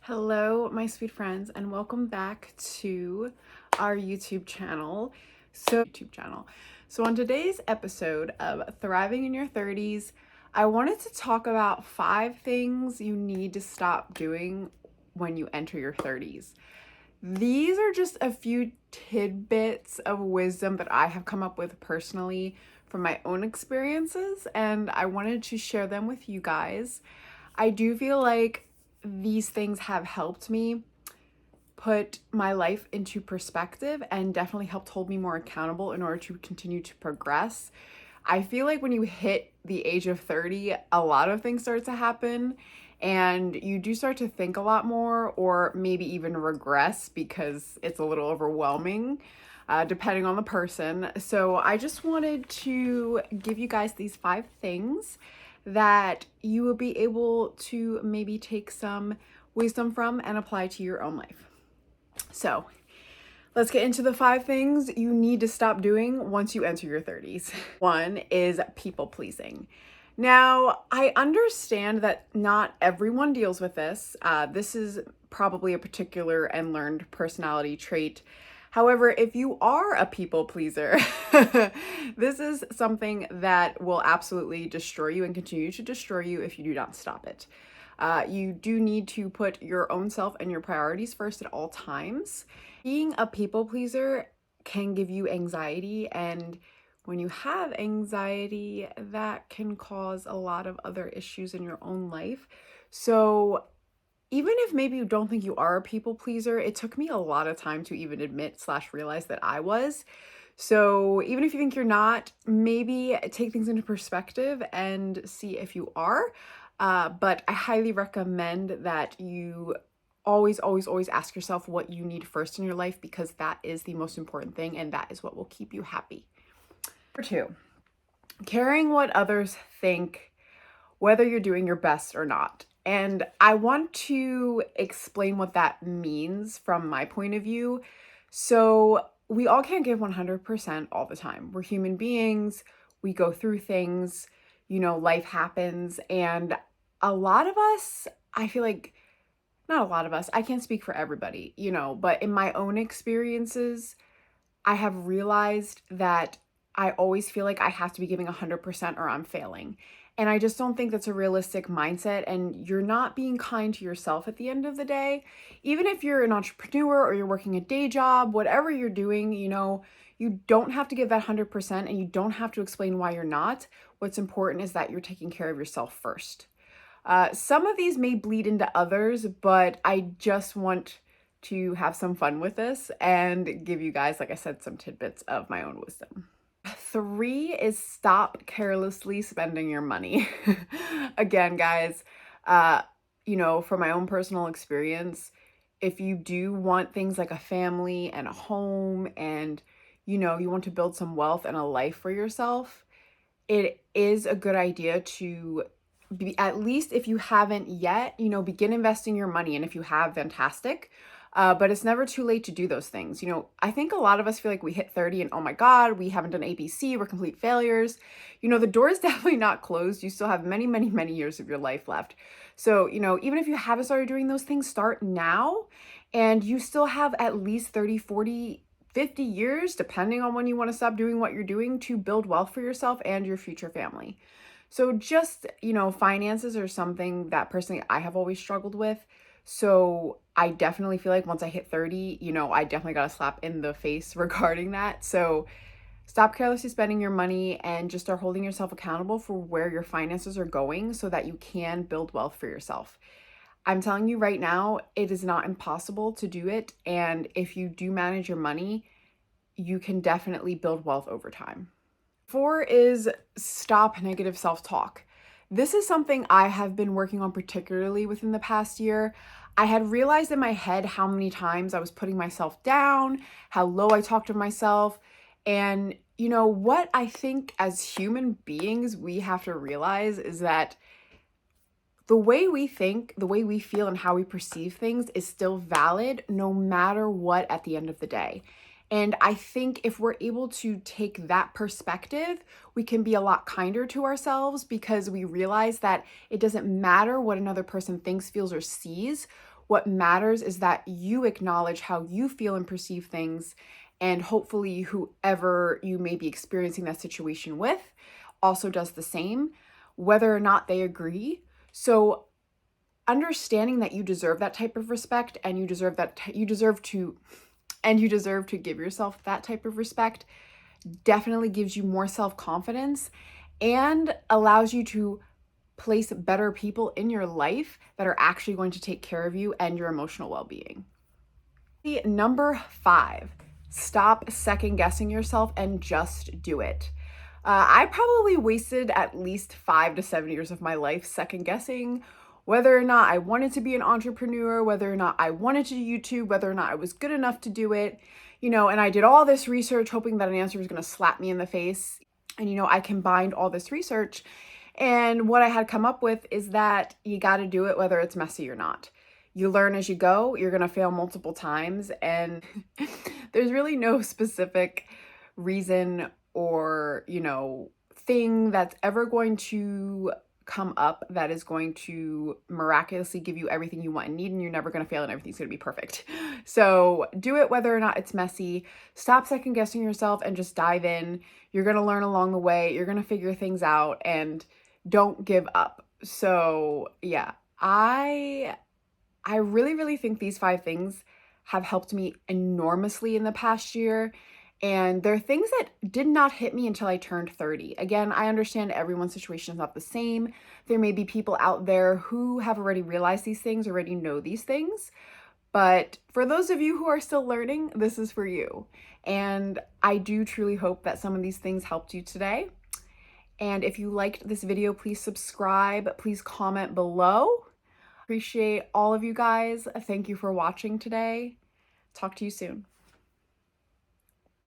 Hello, my sweet friends, and welcome back to our YouTube channel. So on today's episode of Thriving in Your 30s, I wanted to talk about 5 things you need to stop doing when you enter your 30s. These are just a few tidbits of wisdom that I have come up with personally from my own experiences, and I wanted to share them with you guys. I do feel like these things have helped me put my life into perspective and definitely helped hold me more accountable in order to continue to progress. I feel like when you hit the age of 30, a lot of things start to happen and you do start to think a lot more or maybe even regress because it's a little overwhelming. Depending on the person. So, I just wanted to give you guys these 5 things that you will be able to maybe take some wisdom from and apply to your own life. So, let's get into the 5 things you need to stop doing once you enter your 30s. One is people pleasing. Now, I understand that not everyone deals with this. This is probably a particular and learned personality trait. However, if you are a people pleaser, this is something that will absolutely destroy you and continue to destroy you if you do not stop it. You do need to put your own self and your priorities first at all times. Being a people pleaser can give you anxiety, and when you have anxiety, that can cause a lot of other issues in your own life. So, even if maybe you don't think you are a people pleaser, it took me a lot of time to even admit slash realize that I was. So even if you think you're not, maybe take things into perspective and see if you are. But I highly recommend that you always ask yourself what you need first in your life because that is the most important thing and that is what will keep you happy. Number 2, caring what others think, whether you're doing your best or not. And I want to explain what that means from my point of view. So, we all can't give 100% all the time. We're human beings, we go through things, life happens. And a lot of us, I feel like, not a lot of us, I can't speak for everybody, but in my own experiences, I have realized that I always feel like I have to be giving 100% or I'm failing. And I just don't think that's a realistic mindset. And you're not being kind to yourself at the end of the day. Even if you're an entrepreneur or you're working a day job, whatever you're doing, you don't have to give that 100% and you don't have to explain why you're not. What's important is that you're taking care of yourself first. Some of these may bleed into others, but I just want to have some fun with this and give you guys, like I said, some tidbits of my own wisdom. 3 is stop carelessly spending your money. Again, guys, from my own personal experience, if you do want things like a family and a home and, you want to build some wealth and a life for yourself, it is a good idea to be, at least if you haven't yet, begin investing your money. And if you have, fantastic. But it's never too late to do those things. I think a lot of us feel like we hit 30 and oh my God, we haven't done ABC, we're complete failures. The door is definitely not closed. You still have many, many, many years of your life left. So, even if you haven't started doing those things, start now. And you still have at least 30, 40, 50 years, depending on when you want to stop doing what you're doing, to build wealth for yourself and your future family. So just, finances are something that personally I have always struggled with. So I definitely feel like once I hit 30, I definitely got a slap in the face regarding that. So stop carelessly spending your money and just start holding yourself accountable for where your finances are going so that you can build wealth for yourself. I'm telling you right now, it is not impossible to do it. And if you do manage your money, you can definitely build wealth over time. 4 is stop negative self-talk. This is something I have been working on particularly within the past year. I had realized in my head how many times I was putting myself down, how low I talked to myself. And what I think as human beings we have to realize is that the way we think, the way we feel, and how we perceive things is still valid no matter what at the end of the day. And I think if we're able to take that perspective, we can be a lot kinder to ourselves because we realize that it doesn't matter what another person thinks, feels, or sees. What matters is that you acknowledge how you feel and perceive things, and hopefully whoever you may be experiencing that situation with also does the same, whether or not they agree. So understanding that you deserve that type of respect, and you deserve to give yourself that type of respect, definitely gives you more self-confidence and allows you to place better people in your life that are actually going to take care of you and your emotional well-being. Number 5, stop second guessing yourself and just do it. I probably wasted at least 5 to 7 years of my life second guessing whether or not I wanted to be an entrepreneur, whether or not I wanted to do YouTube, whether or not I was good enough to do it, and I did all this research hoping that an answer was going to slap me in the face. And, I combined all this research, and what I had come up with is that you got to do it whether it's messy or not. You learn as you go, you're going to fail multiple times, and there's really no specific reason or, thing that's ever going to come up that is going to miraculously give you everything you want and need, and you're never going to fail and everything's going to be perfect. So do it whether or not it's messy. Stop second guessing yourself and just dive in. You're going to learn along the way. You're going to figure things out, and don't give up. So yeah, I really, really think these 5 things have helped me enormously in the past year. And they're things that did not hit me until I turned 30. Again, I understand everyone's situation is not the same. There may be people out there who have already realized these things, already know these things. But for those of you who are still learning, this is for you. And I do truly hope that some of these things helped you today. And if you liked this video, please subscribe. Please comment below. Appreciate all of you guys. Thank you for watching today. Talk to you soon.